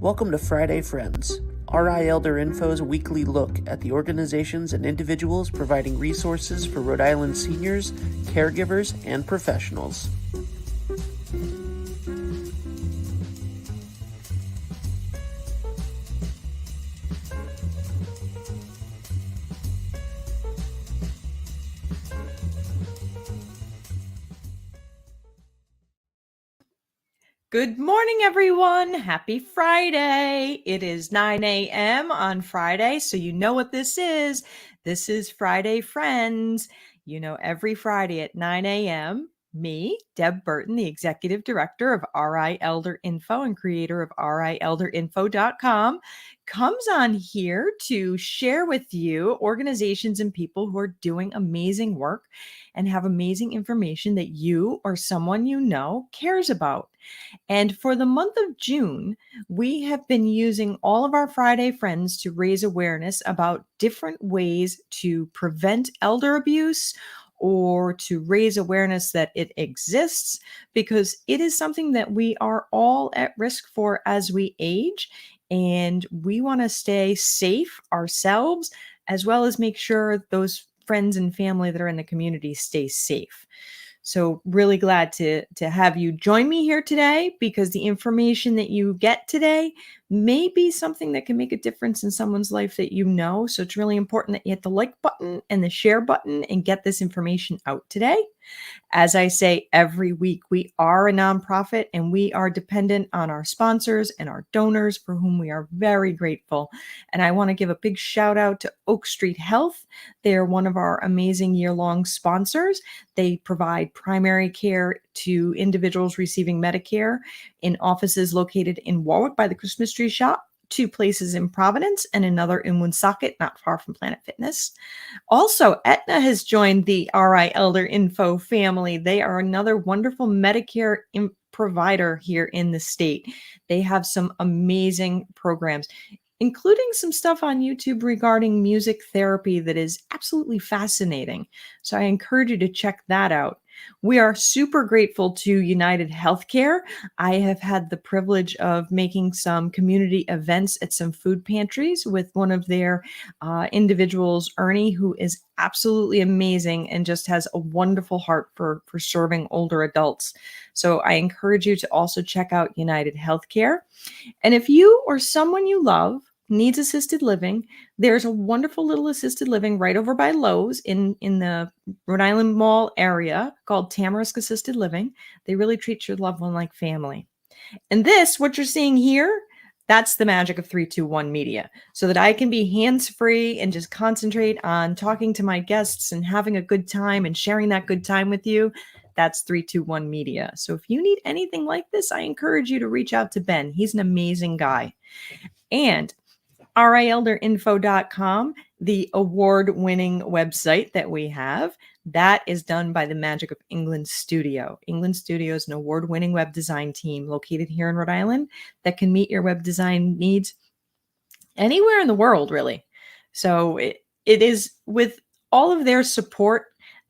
Welcome to Friday Friends, RI Elder Info's weekly look at the organizations and individuals providing resources for Rhode Island seniors, caregivers, and professionals. Good morning, everyone. Happy Friday. It is 9 a.m. on Friday, so you know what this is. This is Friday Friends. You know, every Friday at 9 a.m., me, Deb Burton, the Executive Director of RI Elder Info and creator of RIElderInfo.com, comes on here to share with you organizations and people who are doing amazing work and have amazing information that you or someone you know cares about. And for the month of June, we have been using all of our Friday Friends to raise awareness about different ways to prevent elder abuse or to raise awareness that it exists, because it is something that we are all at risk for as we age. And we want to stay safe ourselves, as well as make sure those friends and family that are in the community stay safe. So really glad to have you join me here today, because the information that you get today may be something that can make a difference in someone's life that you know. So it's really important that you hit the like button and the share button and get this information out today. As I say every week, we are a nonprofit and we are dependent on our sponsors and our donors, for whom we are very grateful. And I want to give a big shout out to Oak Street Health. They're one of our amazing year-long sponsors. They provide primary care to individuals receiving Medicare in offices located in Warwick by the Christmas Tree Shop, 2 places in Providence, and another in Woonsocket, not far from Planet Fitness. Also, Aetna has joined the RI Elder Info family. They are another wonderful Medicare provider here in the state. They have some amazing programs, including some stuff on YouTube regarding music therapy that is absolutely fascinating. So I encourage you to check that out. We are super grateful to United Healthcare. I have had the privilege of making some community events at some food pantries with one of their individuals, Ernie, who is absolutely amazing and just has a wonderful heart for serving older adults. So I encourage you to also check out United Healthcare. And if you or someone you love needs assisted living, there's a wonderful little assisted living right over by Lowe's in the Rhode Island Mall area called Tamarisk Assisted Living. They really treat your loved one like family. And this, what you're seeing here, that's the magic of 321 Media, so that I can be hands-free and just concentrate on talking to my guests and having a good time and sharing that good time with you. That's 321 Media. So if you need anything like this, I encourage you to reach out to Ben. He's an amazing guy. And RIElderInfo.com, the award-winning website that we have, that is done by the Magic of England Studio. England Studio is an award-winning web design team located here in Rhode Island that can meet your web design needs anywhere in the world, really. So it is with all of their support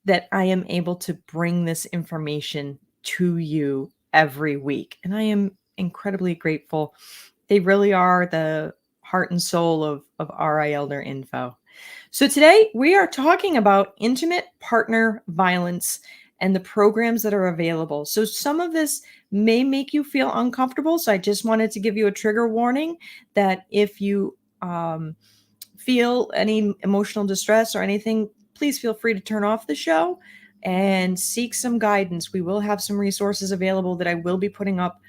that I am able to bring this information to you every week. And I am incredibly grateful. They really are the heart and soul of RI Elder Info. So today we are talking about intimate partner violence and the programs that are available. So some of this may make you feel uncomfortable. So I just wanted to give you a trigger warning that if you feel any emotional distress or anything, please feel free to turn off the show and seek some guidance. We will have some resources available that I will be putting up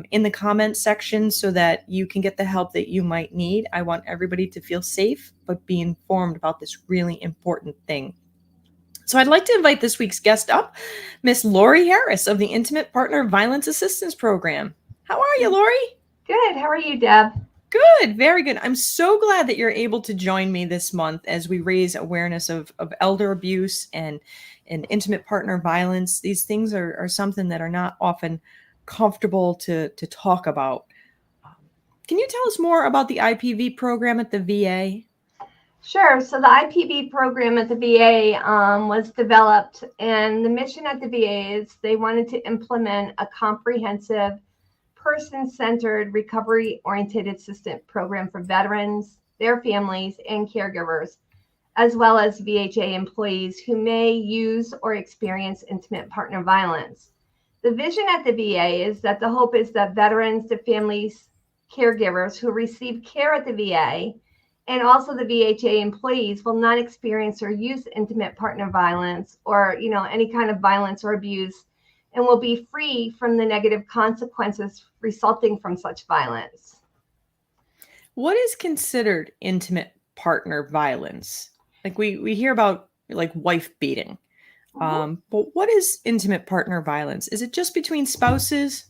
in the comments section so that you can get the help that you might need. I want everybody to feel safe, but be informed about this really important thing. So I'd like to invite this week's guest up, Miss Laurie Harris of the Intimate Partner Violence Assistance Program. How are you, Laurie? Good. How are you, Deb? Good. Very good. I'm so glad that you're able to join me this month as we raise awareness of elder abuse and intimate partner violence. These things are something that are not often comfortable to talk about. Can you tell us more about the IPV program at the VA? Sure. So the IPV program at the VA was developed, and the mission at the VA is they wanted to implement a comprehensive person-centered, recovery-oriented assistance program for veterans, their families, and caregivers, as well as VHA employees who may use or experience intimate partner violence. The vision at the VA is that the hope is that veterans, the families, caregivers who receive care at the VA, and also the VHA employees will not experience or use intimate partner violence or, any kind of violence or abuse, and will be free from the negative consequences resulting from such violence. What is considered intimate partner violence? Like we hear about like wife beating. But what is intimate partner violence? Is it just between spouses?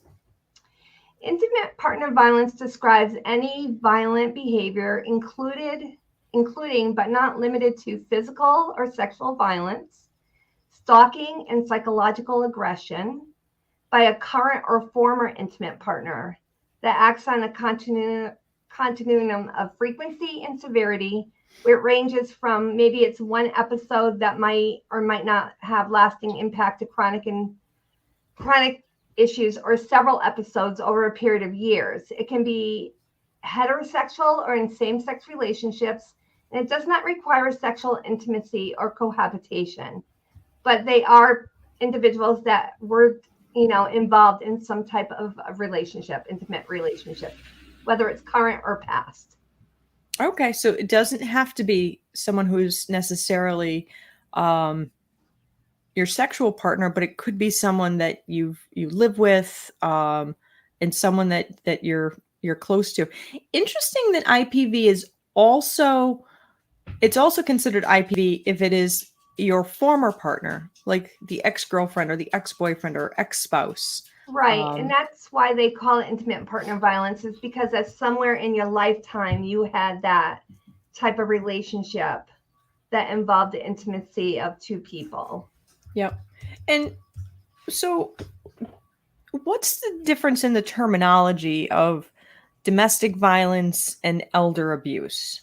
Intimate partner violence describes any violent behavior, including but not limited to physical or sexual violence, stalking, and psychological aggression by a current or former intimate partner that acts on a continuum of frequency and severity. It ranges from maybe it's one episode that might or might not have lasting impact to chronic issues, or several episodes over a period of years. It can be heterosexual or in same-sex relationships, and it does not require sexual intimacy or cohabitation. But they are individuals that were, involved in some type of relationship, intimate relationship, whether it's current or past. Okay, so it doesn't have to be someone who's necessarily your sexual partner, but it could be someone that you live with, and someone that you're close to. Interesting that IPV is also considered IPV if it is your former partner, like the ex-girlfriend or the ex-boyfriend or ex-spouse. Right. And that's why they call it intimate partner violence, is because that's somewhere in your lifetime you had that type of relationship that involved the intimacy of two people. Yep. And so what's the difference in the terminology of domestic violence and elder abuse?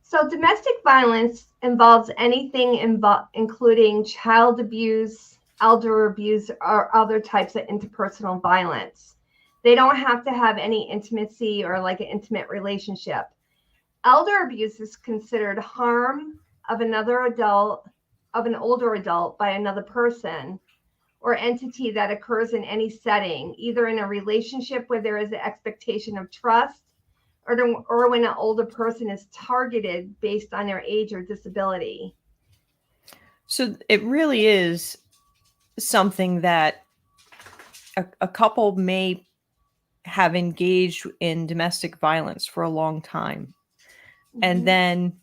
So domestic violence involves anything including child abuse, elder abuse, or other types of interpersonal violence. They don't have to have any intimacy or like an intimate relationship. Elder abuse is considered harm of an older adult by another person or entity that occurs in any setting, either in a relationship where there is an expectation of trust, or when an older person is targeted based on their age or disability. So it really is something that a couple may have engaged in domestic violence for a long time. Mm-hmm. And then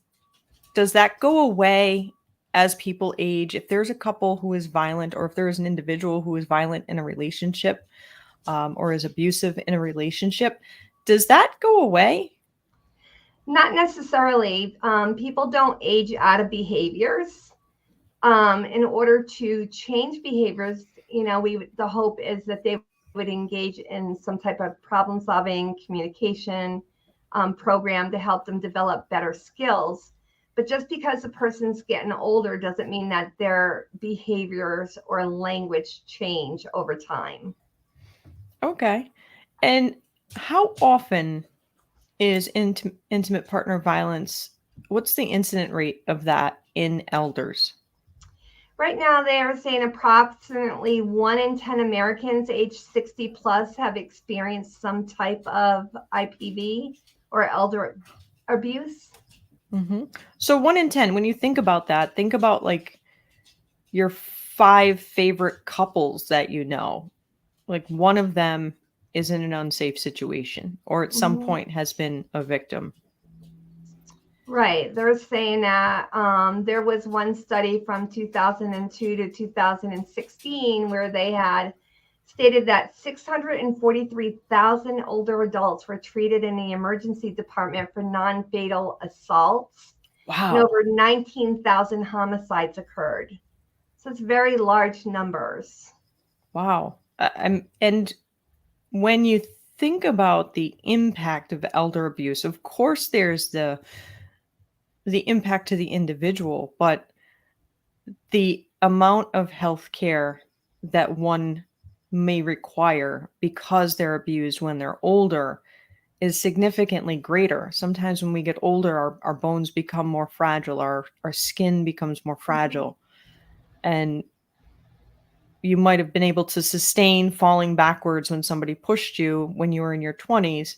does that go away as people age? If there's a couple who is violent, or if there is an individual who is violent in a relationship, or is abusive in a relationship, does that go away? Not necessarily. People don't age out of behaviors. In order to change behaviors, the hope is that they would engage in some type of problem-solving communication program to help them develop better skills. But just because a person's getting older doesn't mean that their behaviors or language change over time. Okay. And how often is intimate partner violence? What's the incident rate of that in elders? Right now, they are saying approximately 1 in 10 Americans age 60 plus have experienced some type of IPV or elder abuse. Mm-hmm. So 1 in 10, when you think about that, think about like your 5 favorite couples that you know. Like one of them is in an unsafe situation or at some point has been a victim. Right. They're saying that there was one study from 2002 to 2016 where they had stated that 643,000 older adults were treated in the emergency department for non-fatal assaults. Wow. And over 19,000 homicides occurred. So it's very large numbers. Wow. And when you think about the impact of elder abuse, of course there's the impact to the individual, but the amount of health care that one may require because they're abused when they're older is significantly greater. Sometimes when we get older, our bones become more fragile, our skin becomes more fragile. And you might have been able to sustain falling backwards when somebody pushed you when you were in your 20s,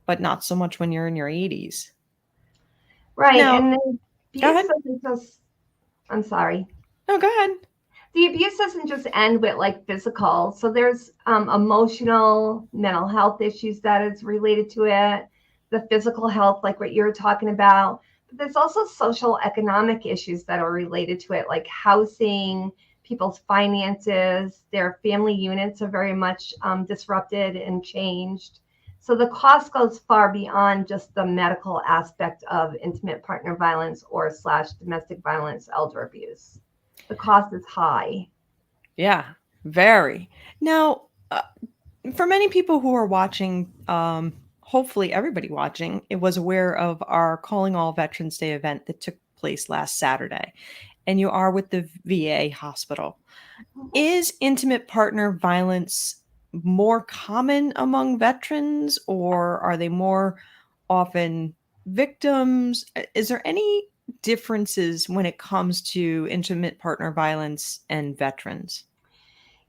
but not so much when you're in your 80s. Right. Now, And the go abuse ahead. doesn't just, I'm sorry. No, go ahead. The abuse doesn't just end with like physical. So there's emotional, mental health issues that is related to it, the physical health, like what you're talking about. But there's also social economic issues that are related to it, like housing, people's finances, their family units are very much disrupted and changed. So the cost goes far beyond just the medical aspect of intimate partner violence or / domestic violence, elder abuse. The cost is high. Yeah, very. Now, for many people who are watching, hopefully everybody watching, it was aware of our Calling All Veterans Day event that took place last Saturday, and you are with the VA hospital. Is intimate partner violence more common among veterans, or are they more often victims? Is there any differences when it comes to intimate partner violence and veterans?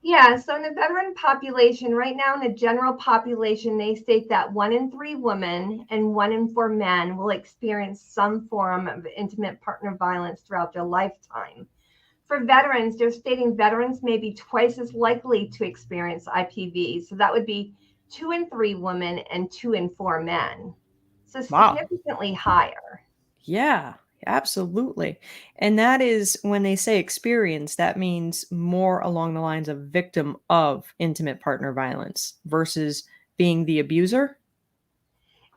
Yeah, so in the veteran population, right now in the general population, they state that 1 in 3 women and 1 in 4 men will experience some form of intimate partner violence throughout their lifetime. For veterans, they're stating veterans may be twice as likely to experience IPV. So that would be 2 in 3 women and 2 in 4 men. So Wow. significantly higher. Yeah, absolutely. And that is when they say experience, that means more along the lines of victim of intimate partner violence versus being the abuser.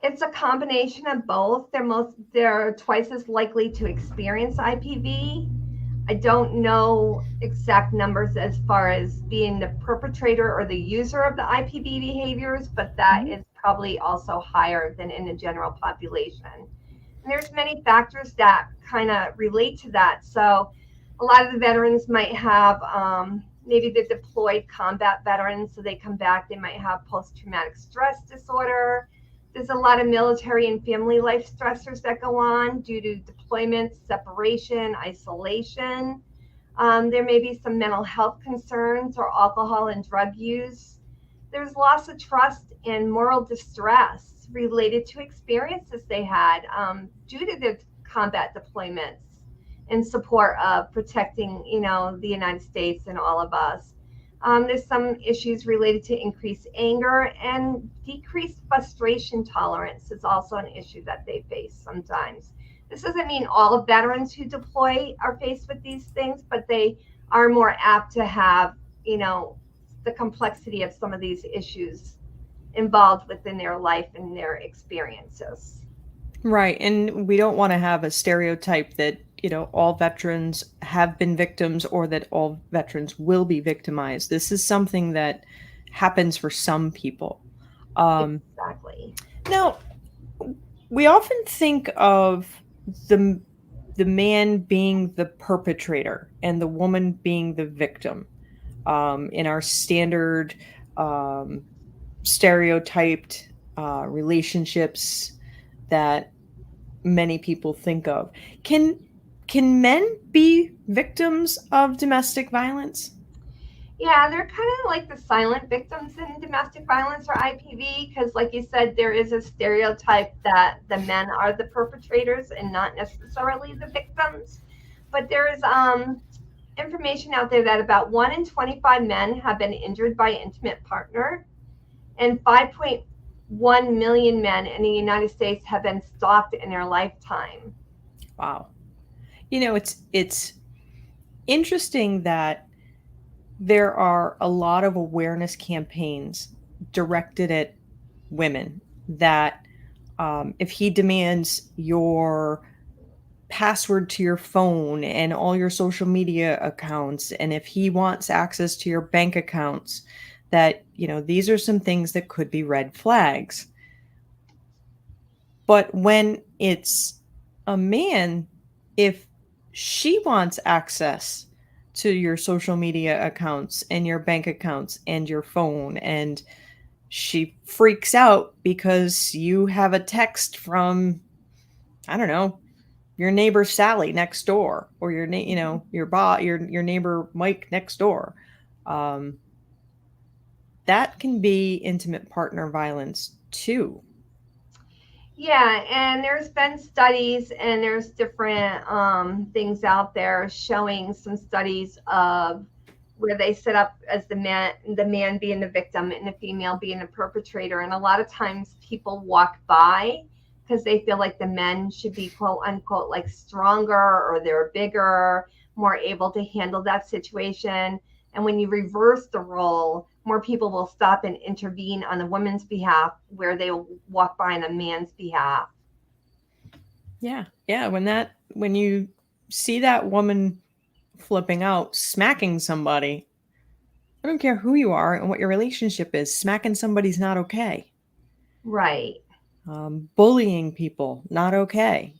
It's a combination of both. They're twice as likely to experience IPV. I don't know exact numbers as far as being the perpetrator or the user of the IPV behaviors, but that Mhm. is probably also higher than in the general population. And there's many factors that kind of relate to that. So a lot of the veterans might have maybe the deployed combat veterans, so they come back, they might have post-traumatic stress disorder. There's a lot of military and family life stressors that go on due to deployment, separation, isolation. There may be some mental health concerns or alcohol and drug use. There's loss of trust and moral distress related to experiences they had due to the combat deployments in support of protecting, the United States and all of us. There's some issues related to increased anger and decreased frustration tolerance is also an issue that they face sometimes. This doesn't mean all of veterans who deploy are faced with these things, but they are more apt to have, the complexity of some of these issues involved within their life and their experiences. Right. And we don't want to have a stereotype that, all veterans have been victims or that all veterans will be victimized. This is something that happens for some people. Um, Exactly. Now, we often think of the the man being the perpetrator and the woman being the victim in our standard um, stereotyped relationships that many people think of. Can can men be victims of domestic violence? Yeah, they're kind of like the silent victims in domestic violence or IPV because, like you said, there is a stereotype that the men are the perpetrators and not necessarily the victims. But there is information out there that about 1 in 25 men have been injured by an intimate partner, and 5.1 million men in the United States have been stalked in their lifetime. Wow. It's interesting that there are a lot of awareness campaigns directed at women that if he demands your password to your phone and all your social media accounts, and if he wants access to your bank accounts, that, these are some things that could be red flags. But when it's a man, if she wants access to your social media accounts and your bank accounts and your phone, and she freaks out because you have a text from, I don't know, your neighbor Sally next door, or your your neighbor Mike next door. Um, that can be intimate partner violence too. Yeah, and there's been studies and there's different things out there showing some studies of where they set up as the man being the victim and the female being the perpetrator. And a lot of times people walk by because they feel like the men should be quote unquote like stronger, or they're bigger, more able to handle that situation. And when you reverse the role, more people will stop and intervene on the woman's behalf where they will walk by on a man's behalf. Yeah. Yeah. When you see that woman flipping out, smacking somebody, I don't care who you are and what your relationship is, smacking somebody's not okay. Right. Bullying people, not okay.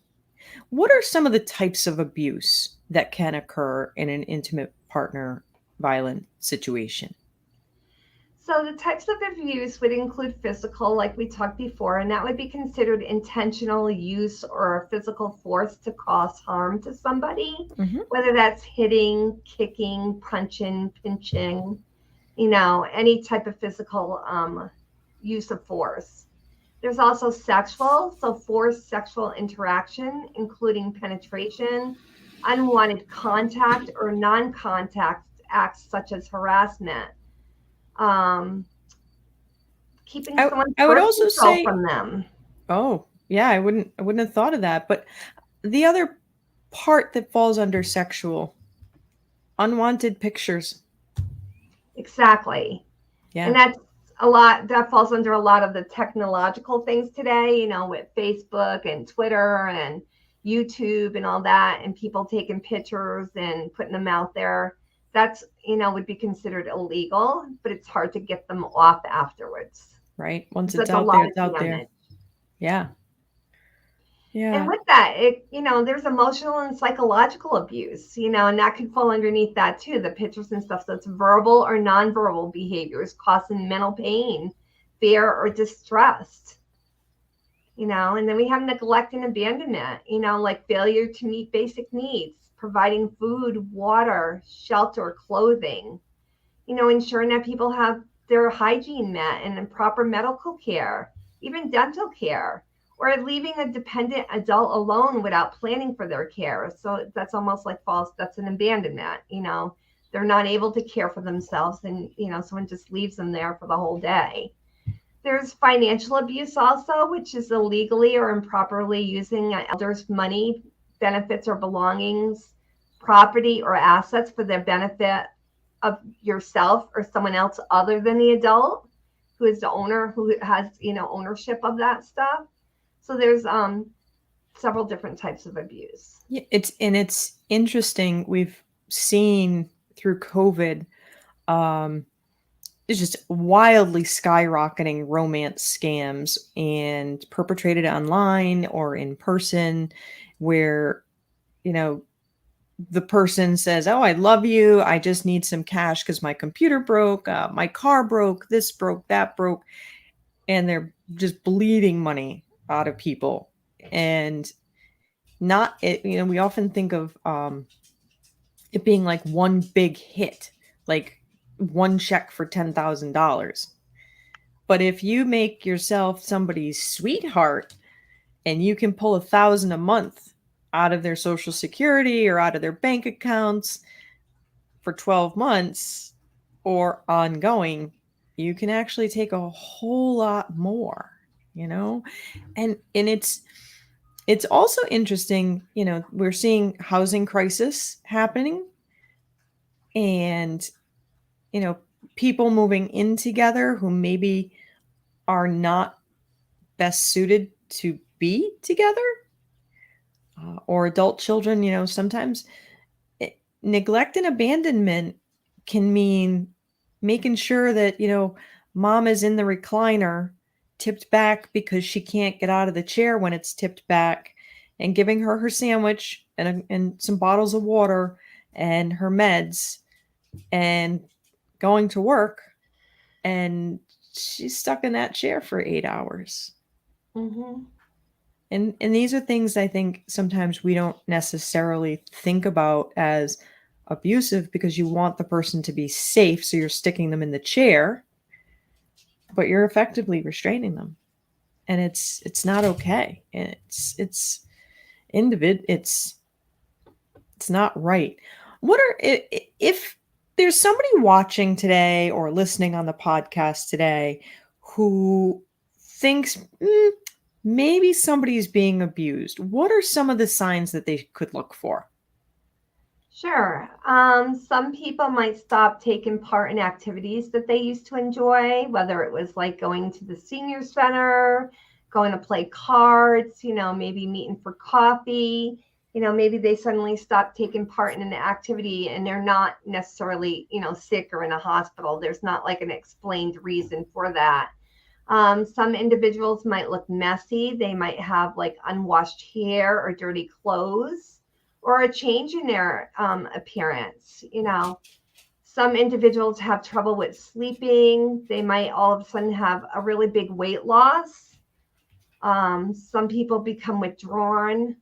What are some of the types of abuse that can occur in an intimate partner violent situation? So the types of abuse would include physical, like we talked before, and that would be considered intentional use or physical force to cause harm to somebody, Mm-hmm. whether that's hitting, kicking, punching, pinching, any type of physical use of force. There's also sexual, so forced sexual interaction, including penetration, unwanted contact, or non contact acts such as harassment. Um, Keeping someone's I would birth also control say, from them. oh, yeah, I wouldn't have thought of that. But the other part that falls under sexual, unwanted pictures. Exactly. And Yeah. that falls under a lot of the technological things today, with Facebook and Twitter and YouTube and all that, and people taking pictures and putting them out there. That's, would be considered illegal, but it's hard to get them off afterwards. Right. Once it's That's a out lot there, of it's out there. damage. Yeah. And Yeah. with that, there's emotional and psychological abuse, and that could fall underneath that too, the pictures and stuff. So it's verbal or nonverbal behaviors causing mental pain, fear, or distrust. And then we have neglect and abandonment, like failure to meet basic needs, providing food, water, shelter, clothing, ensuring that people have their hygiene met and proper medical care, even dental care, or leaving a dependent adult alone without planning for their care. So that's almost like that's an abandonment. They're not able to care for themselves, and someone just leaves them there for the whole day. There's financial abuse also, which is illegally or improperly using an elder's money, benefits, or belongings, property, or assets for their benefit of yourself or someone else other than the adult who is the owner, who has ownership of that stuff. So there's several different types of abuse. Yeah, it's interesting. We've seen through COVID, it's just wildly skyrocketing romance scams and perpetrated online or in person, where you know the person says, "Oh, I love you. I just need some cash because my computer broke, my car broke, this broke, that broke," and they're just bleeding money out of people. And not it. We often think of it being like one big hit, like one check for $10,000. But if you make yourself somebody's sweetheart and you can pull 1,000 a month out of their social security or out of their bank accounts for 12 months or ongoing, you can actually take a whole lot more, and it's also interesting, we're seeing housing crisis happening, and people moving in together who maybe are not best suited to be together, or adult children. Sometimes neglect and abandonment can mean making sure that mom is in the recliner tipped back because she can't get out of the chair when it's tipped back, and giving her her sandwich and some bottles of water and her meds and going to work, and she's stuck in that chair for 8 hours. Mm-hmm. And these are things I think sometimes we don't necessarily think about as abusive, because you want the person to be safe, so you're sticking them in the chair, but you're effectively restraining them. And it's not okay. And it's not right. What are, if there's somebody watching today or listening on the podcast today who thinks maybe somebody's being abused, what are some of the signs that they could look for? Sure. Some people might stop taking part in activities that they used to enjoy, whether it was like going to the senior center, going to play cards, maybe meeting for coffee. Maybe they suddenly stop taking part in an activity and they're not necessarily, sick or in a hospital. There's not like an explained reason for that. Some individuals might look messy. They might have like unwashed hair or dirty clothes, or a change in their appearance. Some individuals have trouble with sleeping. They might all of a sudden have a really big weight loss. Some people become withdrawn,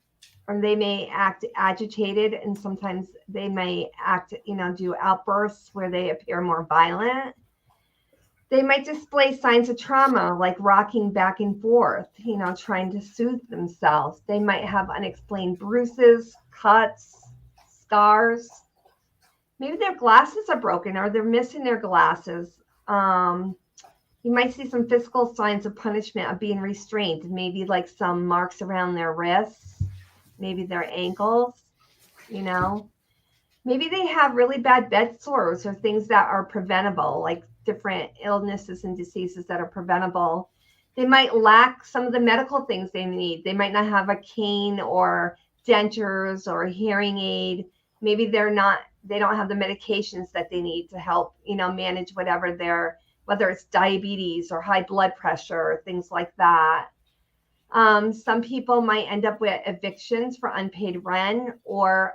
or they may act agitated, and sometimes they may act, do outbursts where they appear more violent. They might display signs of trauma, like rocking back and forth, trying to soothe themselves. They might have unexplained bruises, cuts, scars. Maybe their glasses are broken or they're missing their glasses. You might see some physical signs of punishment, of being restrained, maybe like some marks around their wrists, maybe their ankles, Maybe they have really bad bed sores or things that are preventable, like different illnesses and diseases that are preventable. They might lack some of the medical things they need. They might not have a cane or dentures or a hearing aid. Maybe they don't have the medications that they need to help, manage whether it's diabetes or high blood pressure or things like that. Some people might end up with evictions for unpaid rent, or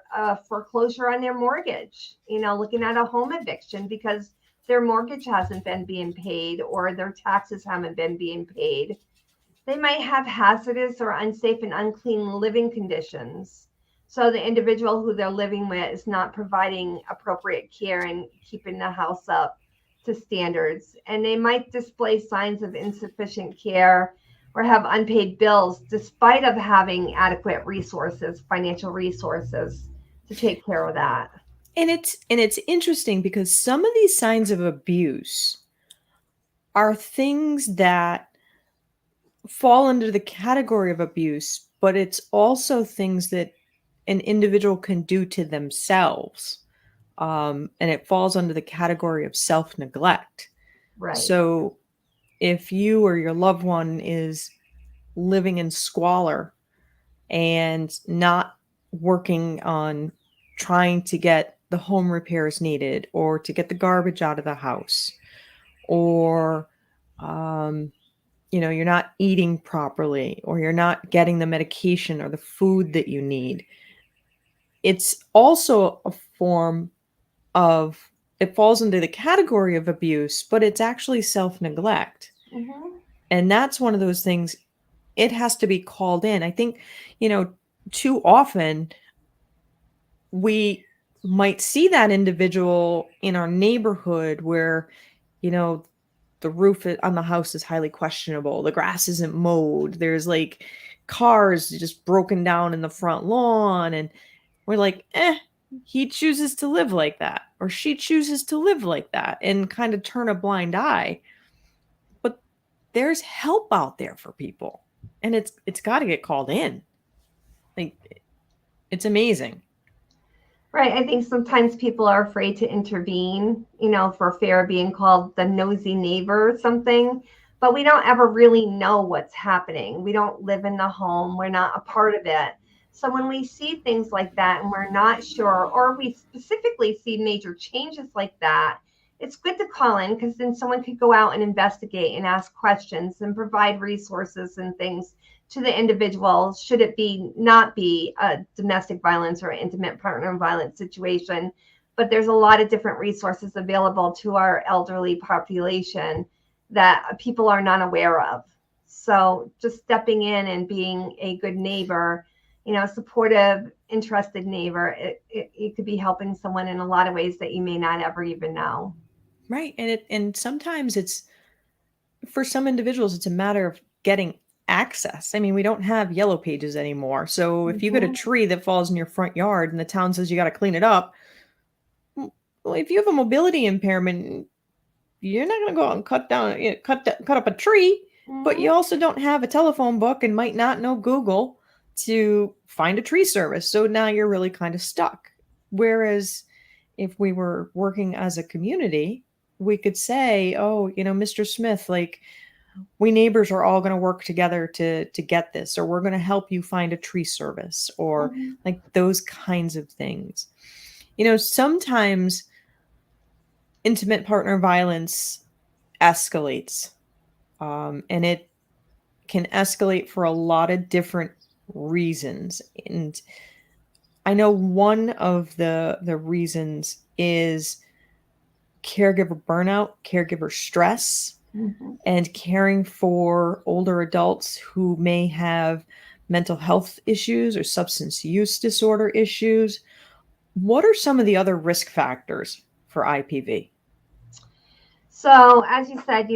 foreclosure on their mortgage, looking at a home eviction because their mortgage hasn't been being paid or their taxes haven't been being paid. They might have hazardous or unsafe and unclean living conditions. So the individual who they're living with is not providing appropriate care and keeping the house up to standards. And they might display signs of insufficient care or have unpaid bills despite of having adequate resources, financial resources to take care of that. And it's interesting because some of these signs of abuse are things that fall under the category of abuse, but it's also things that an individual can do to themselves. And it falls under the category of self-neglect. Right. So if you or your loved one is living in squalor and not working on trying to get the home repairs needed, or to get the garbage out of the house, or you're not eating properly, or you're not getting the medication or the food that you need, it's also a form of, it falls into the category of abuse, but it's actually self-neglect. Mm-hmm. And that's one of those things, it has to be called in. I think, too often we might see that individual in our neighborhood where, the roof on the house is highly questionable. The grass isn't mowed. There's like cars just broken down in the front lawn. And we're like, he chooses to live like that, or she chooses to live like that, and kind of turn a blind eye. But there's help out there for people, and it's got to get called in. Like, it's amazing. Right. I think sometimes people are afraid to intervene, for fear of being called the nosy neighbor or something. But we don't ever really know what's happening. We don't live in the home. We're not a part of it. So when we see things like that and we're not sure, or we specifically see major changes like that, it's good to call in because then someone could go out and investigate and ask questions and provide resources and things to the individual should it be not be a domestic violence or intimate partner violence situation. But there's a lot of different resources available to our elderly population that people are not aware of. So just stepping in and being a good neighbor, supportive, interested neighbor, it could be helping someone in a lot of ways that you may not ever even know. Right. And sometimes it's, for some individuals, it's a matter of getting access. I mean, we don't have yellow pages anymore. So if you get a tree that falls in your front yard and the town says you got to clean it up, well, if you have a mobility impairment, you're not going to go out and cut up a tree, but you also don't have a telephone book and might not know Google to find a tree service. So now you're really kind of stuck. Whereas if we were working as a community, we could say, oh, Mr. Smith, like, we neighbors are all going to work together to get this, or we're going to help you find a tree service, or like those kinds of things. Sometimes intimate partner violence escalates, and it can escalate for a lot of different reasons. And I know one of the reasons is caregiver burnout, caregiver stress, and caring for older adults who may have mental health issues or substance use disorder issues. What are some of the other risk factors for IPV? So, as you said,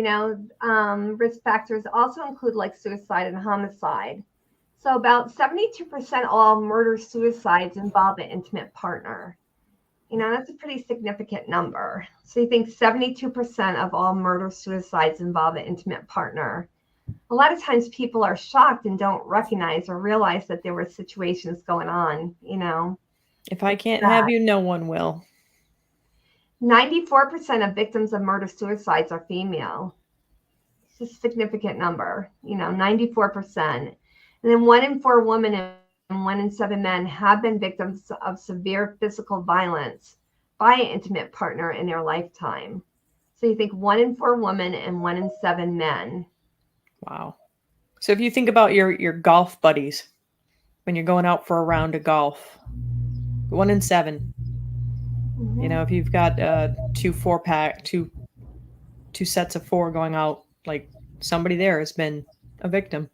risk factors also include like suicide and homicide. So about 72% of all murder suicides involve an intimate partner. That's a pretty significant number. So you think 72% of all murder suicides involve an intimate partner. A lot of times people are shocked and don't recognize or realize that there were situations going on, If I can't have you, no one will. 94% of victims of murder suicides are female. It's a significant number, 94%. And then 1 in 4 women and 1 in 7 men have been victims of severe physical violence by an intimate partner in their lifetime. So you think 1 in 4 women and 1 in 7 men. Wow. So if you think about your golf buddies, when you're going out for a round of golf, 1 in 7. If you've got two sets of 4 going out, like, somebody there has been a victim.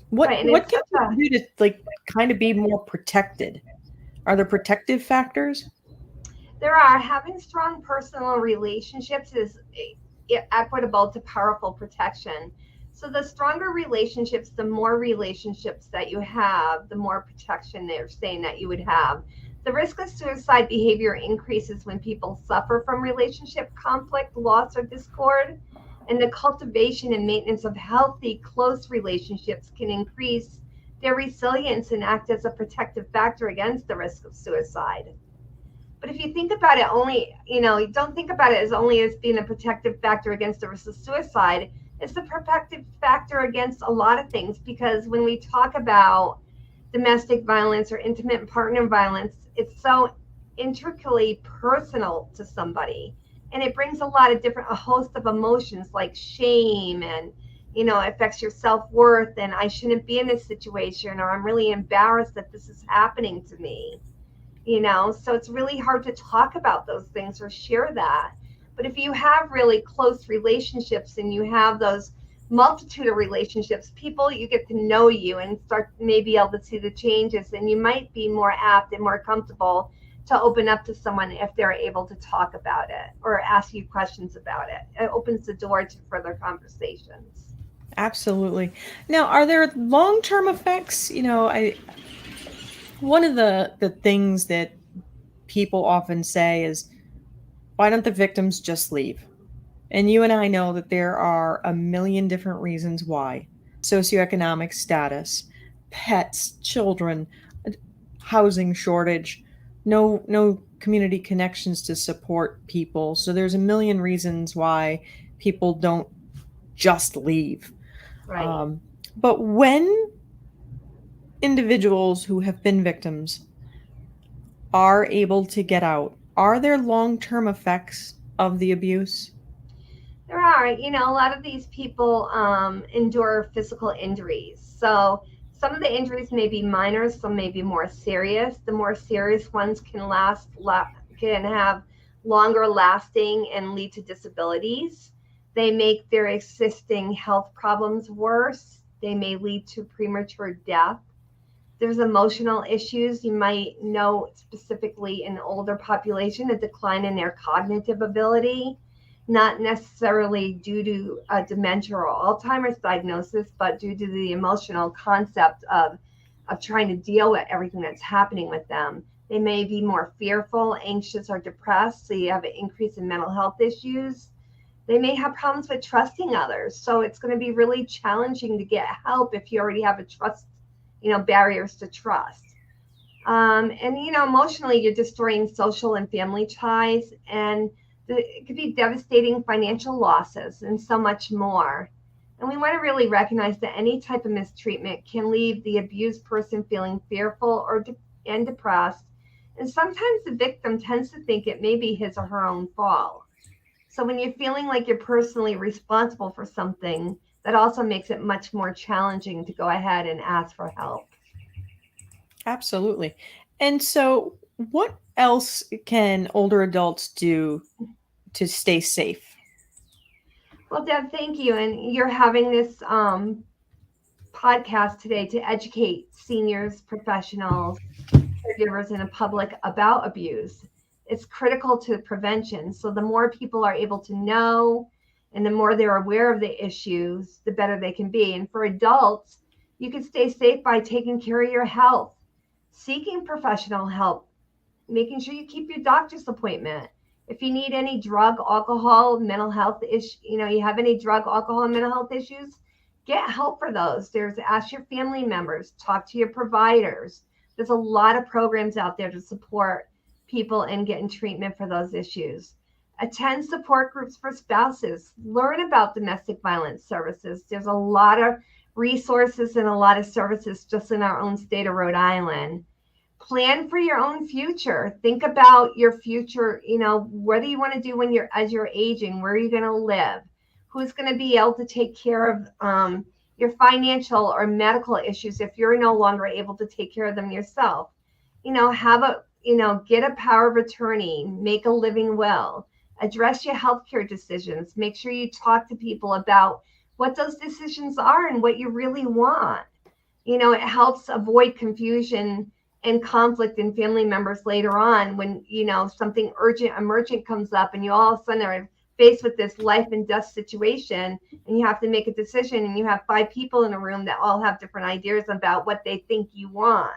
What can you do to, like, kind of be more protected? Are there protective factors? There are. Having strong personal relationships is equitable to powerful protection. So the stronger relationships, the more relationships that you have, the more protection they're saying that you would have. The risk of suicide behavior increases when people suffer from relationship conflict, loss, or discord. And the cultivation and maintenance of healthy, close relationships can increase their resilience and act as a protective factor against the risk of suicide. But if you think about it only, don't think about it as only as being a protective factor against the risk of suicide. It's a protective factor against a lot of things, because when we talk about domestic violence or intimate partner violence, it's so intricately personal to somebody. And it brings a host of emotions like shame and, it affects your self-worth, and I shouldn't be in this situation, or I'm really embarrassed that this is happening to me, so it's really hard to talk about those things or share that. But if you have really close relationships and you have those multitude of relationships, you get to know you and start maybe able to see the changes, and you might be more apt and more comfortable to open up to someone if they're able to talk about it or ask you questions about it. It opens the door to further conversations. Absolutely. Now, are there long-term effects? One of the things that people often say is, why don't the victims just leave? And you and I know that there are a million different reasons why. Socioeconomic status, pets, children, housing shortage, no community connections to support people. So there's a million reasons why people don't just leave. Right. But when individuals who have been victims are able to get out, are there long-term effects of the abuse? There are, a lot of these people endure physical injuries. So some of the injuries may be minor, some may be more serious. The more serious ones can have longer lasting and lead to disabilities. They make their existing health problems worse. They may lead to premature death. There's emotional issues. You might know specifically in older population, a decline in their cognitive ability, not necessarily due to a dementia or Alzheimer's diagnosis, but due to the emotional concept of trying to deal with everything that's happening with them. They may be more fearful, anxious, or depressed, so you have an increase in mental health issues. They may have problems with trusting others, so it's going to be really challenging to get help if you already have a trust, barriers to trust. And emotionally, you're destroying social and family ties, and it could be devastating financial losses and so much more. And we want to really recognize that any type of mistreatment can leave the abused person feeling fearful and depressed. And sometimes the victim tends to think it may be his or her own fault. So when you're feeling like you're personally responsible for something, that also makes it much more challenging to go ahead and ask for help. Absolutely. And so, what else can older adults do to stay safe? Well, Deb, thank you. And you're having this podcast today to educate seniors, professionals, caregivers, and the public about abuse. It's critical to prevention. So the more people are able to know and the more they're aware of the issues, the better they can be. And for adults, you can stay safe by taking care of your health, seeking professional help, making sure you keep your doctor's appointment. If you need any drug, alcohol, mental health issue, you have any drug, alcohol, and mental health issues, get help for those. Ask your family members, talk to your providers. There's a lot of programs out there to support people in getting treatment for those issues. Attend support groups for spouses. Learn about domestic violence services. There's a lot of resources and a lot of services just in our own state of Rhode Island. Plan for your own future. Think about your future, what do you want to do as you're aging? Where are you going to live? Who's going to be able to take care of your financial or medical issues if you're no longer able to take care of them yourself? Get a power of attorney, make a living will, address your healthcare decisions. Make sure you talk to people about what those decisions are and what you really want. It helps avoid confusion and conflict in family members later on when, something emergent comes up and you all of a sudden are faced with this life and death situation and you have to make a decision and you have 5 people in a room that all have different ideas about what they think you want.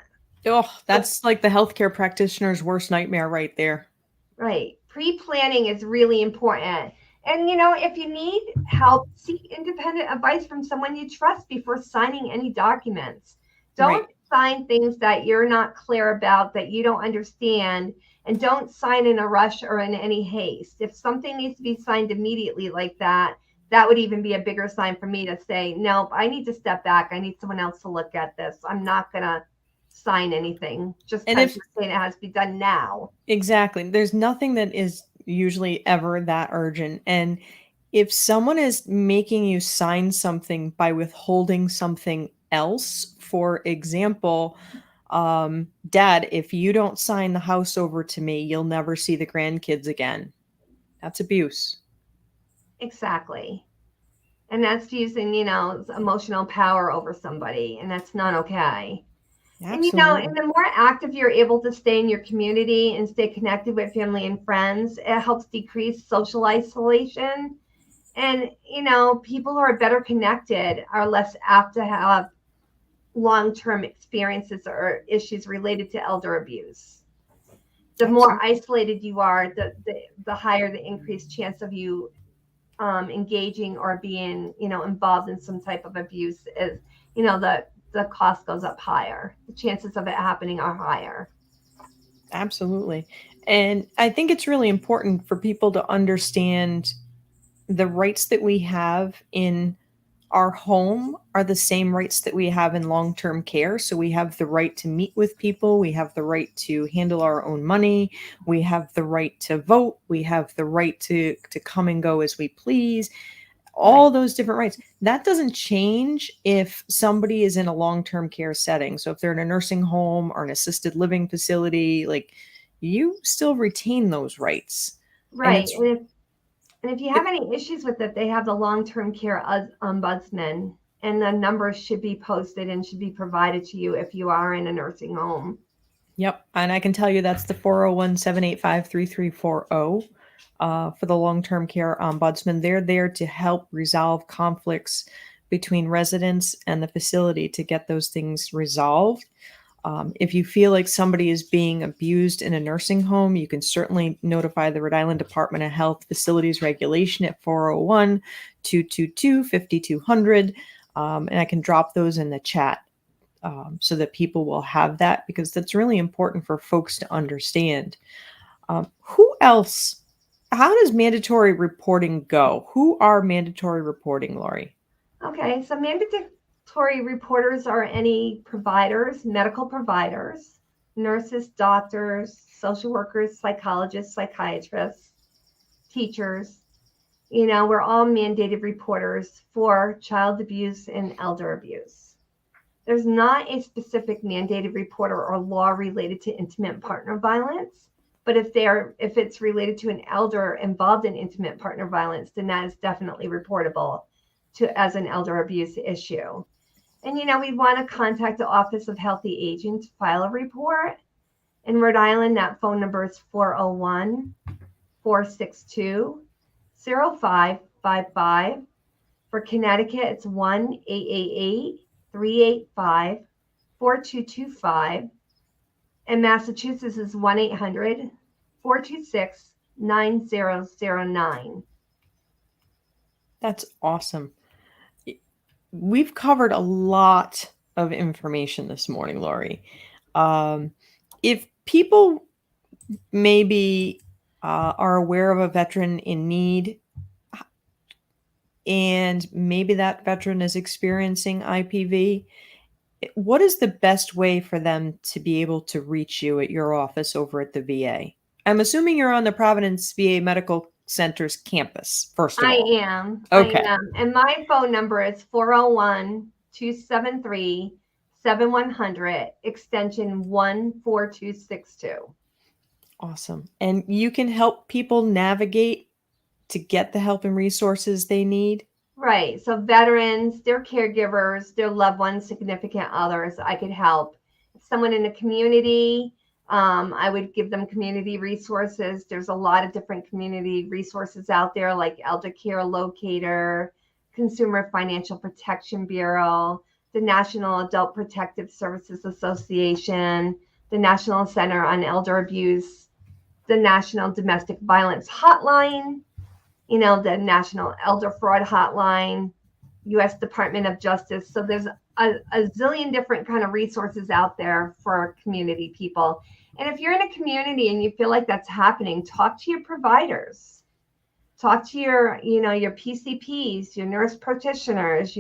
Oh, that's like the healthcare practitioner's worst nightmare right there. Right. Pre-planning is really important. And, if you need help, seek independent advice from someone you trust before signing any documents. Don't sign things that you're not clear about, that you don't understand, and don't sign in a rush or in any haste. If something needs to be signed immediately like that, that would even be a bigger sign for me to say, nope, I need to step back. I need someone else to look at this. I'm not going to sign anything just because you're saying it has to be done now. Exactly. There's nothing that is usually ever that urgent. And if someone is making you sign something by withholding something else, for example, Dad, if you don't sign the house over to me, you'll never see the grandkids again. That's abuse. Exactly. And that's using, emotional power over somebody, and that's not okay. Absolutely. And the more active you're able to stay in your community and stay connected with family and friends, it helps decrease social isolation. And, people who are better connected are less apt to have long-term experiences or issues related to elder abuse. The more isolated you are, the higher the increased chance of you engaging or being, involved in some type of abuse is, the cost goes up higher. The chances of it happening are higher. Absolutely. And I think it's really important for people to understand the rights that we have in our home are the same rights that we have in long-term care. So we have the right to meet with people. We have the right to handle our own money. We have the right to vote. We have the right to come and go as we please. All those different rights. That doesn't change if somebody is in a long-term care setting. So if they're in a nursing home or an assisted living facility, like, you still retain those rights. Right. And if you have any issues with it, they have the long-term care ombudsman, and the numbers should be posted and should be provided to you if you are in a nursing home. Yep. And I can tell you that's the 401-785-3340 for the long-term care ombudsman. They're there to help resolve conflicts between residents and the facility to get those things resolved. If you feel like somebody is being abused in a nursing home, you can certainly notify the Rhode Island Department of Health Facilities Regulation at 401-222-5200. And I can drop those in the chat so that people will have that, because that's really important for folks to understand. Who else? How does mandatory reporting go? Who are mandatory reporting, Laurie? Okay, so mandatory reporters are any providers, medical providers, nurses, doctors, social workers, psychologists, psychiatrists, teachers. We're all mandated reporters for child abuse and elder abuse. There's not a specific mandated reporter or law related to intimate partner violence, but if it's related to an elder involved in intimate partner violence, then that is definitely reportable as an elder abuse issue. And we want to contact the Office of Healthy Aging to file a report. In Rhode Island, that phone number is 401-462-0555. For Connecticut, it's 1-888-385-4225. And Massachusetts is 1-800-426-9009. That's awesome. We've covered a lot of information this morning, Laurie. If people maybe are aware of a veteran in need, and maybe that veteran is experiencing IPV, what is the best way for them to be able to reach you at your office over at the VA? I'm assuming you're on the Providence VA Medical Center's campus, first of all. I am. Okay. I am. And my phone number is 401-273-7100, extension 14262. Awesome. And you can help people navigate to get the help and resources they need? Right. So veterans, their caregivers, their loved ones, significant others, I could help. If someone in the community, I would give them community resources. There's a lot of different community resources out there, like Elder Care Locator, Consumer Financial Protection Bureau, the National Adult Protective Services Association, the National Center on Elder Abuse, the National Domestic Violence Hotline, the National Elder Fraud Hotline, U.S. Department of Justice. So there's a zillion different kind of resources out there for community people. And if you're in a community and you feel like that's happening, talk to your providers. Talk to your PCPs, your nurse practitioners,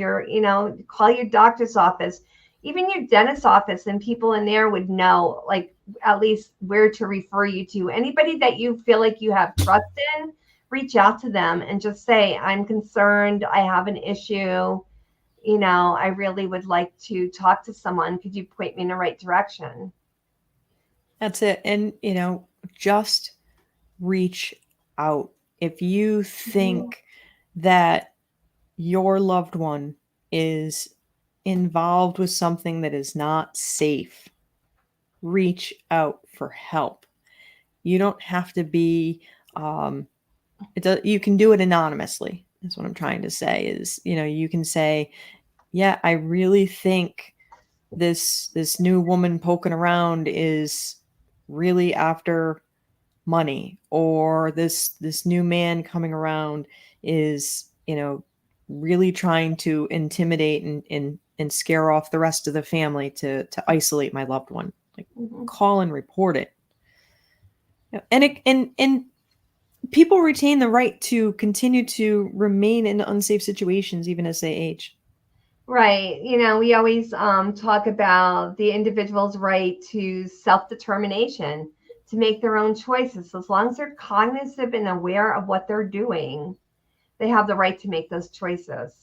call your doctor's office, even your dentist's office, and people in there would know, like, at least where to refer you to. Anybody that you feel like you have trust in, reach out to them and just say, I'm concerned, I have an issue, I really would like to talk to someone. Could you point me in the right direction? That's it. And, just reach out. If you think that your loved one is involved with something that is not safe, reach out for help. You don't have to be, you can do it anonymously. That's what I'm trying to say is, you can say, yeah, I really think this new woman poking around is really after money, or this new man coming around is, really trying to intimidate and scare off the rest of the family to isolate my loved one. Like, call and report it. And people retain the right to continue to remain in unsafe situations even as they age. Right. We always talk about the individual's right to self-determination, to make their own choices. So as long as they're cognizant and aware of what they're doing, they have the right to make those choices.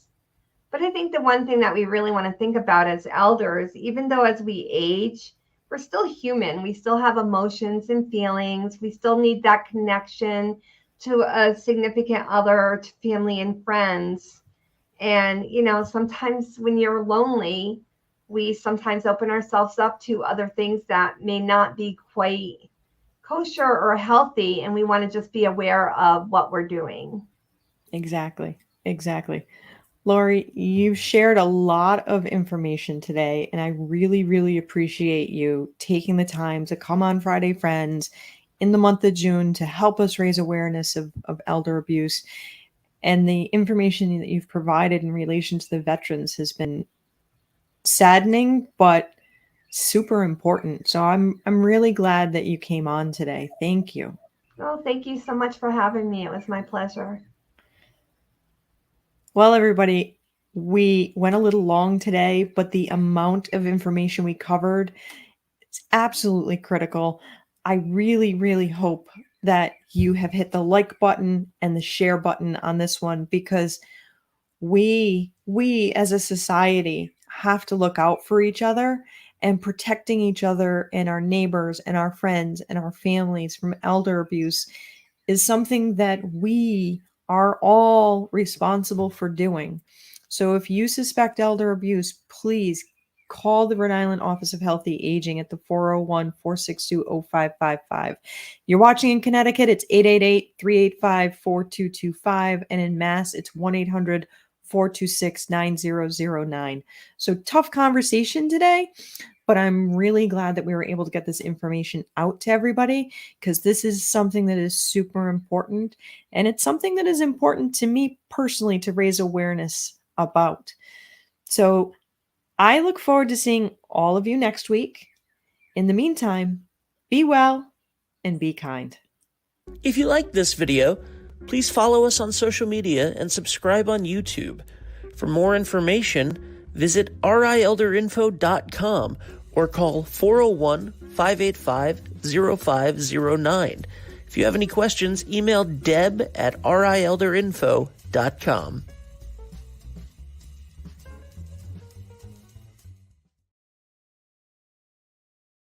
But I think the one thing that we really want to think about as elders, even though as we age, we're still human. We still have emotions and feelings. We still need that connection to a significant other, to family and friends. And, sometimes when you're lonely, we sometimes open ourselves up to other things that may not be quite kosher or healthy. And we want to just be aware of what we're doing. Exactly. Exactly. Laurie, you've shared a lot of information today, and I really, really appreciate you taking the time to come on Friday Friends in the month of June to help us raise awareness of elder abuse. And the information that you've provided in relation to the veterans has been saddening, but super important. So I'm really glad that you came on today. Thank you. Oh, thank you so much for having me. It was my pleasure. Well, everybody, we went a little long today, but the amount of information we covered is absolutely critical. I really, really hope that you have hit the like button and the share button on this one, because we as a society have to look out for each other, and protecting each other and our neighbors and our friends and our families from elder abuse is something that we are all responsible for doing. So if you suspect elder abuse, please call the Rhode Island Office of Healthy Aging at the 401-462-0555. You're watching in Connecticut, it's 888-385-4225. And in Mass, it's 1-800-426-9009. So tough conversation today, but I'm really glad that we were able to get this information out to everybody, because this is something that is super important. And it's something that is important to me personally to raise awareness about. So I look forward to seeing all of you next week. In the meantime, be well and be kind. If you liked this video, please follow us on social media and subscribe on YouTube. For more information, visit rielderinfo.com or call 401-585-0509. If you have any questions, email deb@rielderinfo.com.